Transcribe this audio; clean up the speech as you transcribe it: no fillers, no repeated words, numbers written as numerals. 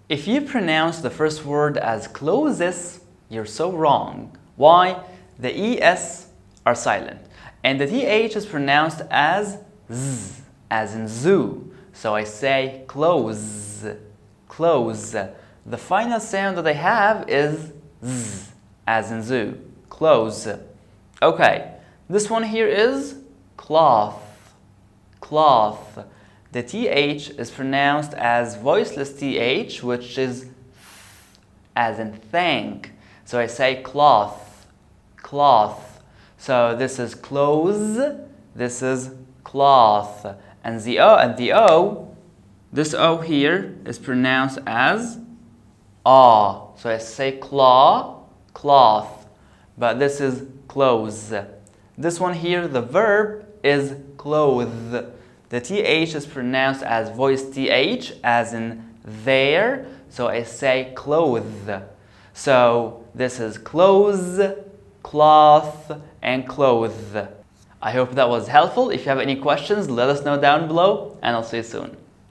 If you pronounce the first word as clothes, you're so wrong. Why? The ES are silent. And the TH is pronounced as Z, as in zoo. So I say clothes, clothes. The final sound that I have is Z, as in zoo, clothes. Okay, this one here is cloth, cloth. The TH is pronounced as voiceless TH, which is as in thank. So I say cloth, cloth. So this is clothes, this is cloth. And the O, this O here is pronounced as ah. So I say claw, cloth. But this is clothes. This one here, the verb is clothe. The TH is pronounced as voiced TH, as in there. So I say clothe. So this is clothes, cloth, and clothe. I hope that was helpful. If you have any questions, let us know down below, and I'll see you soon.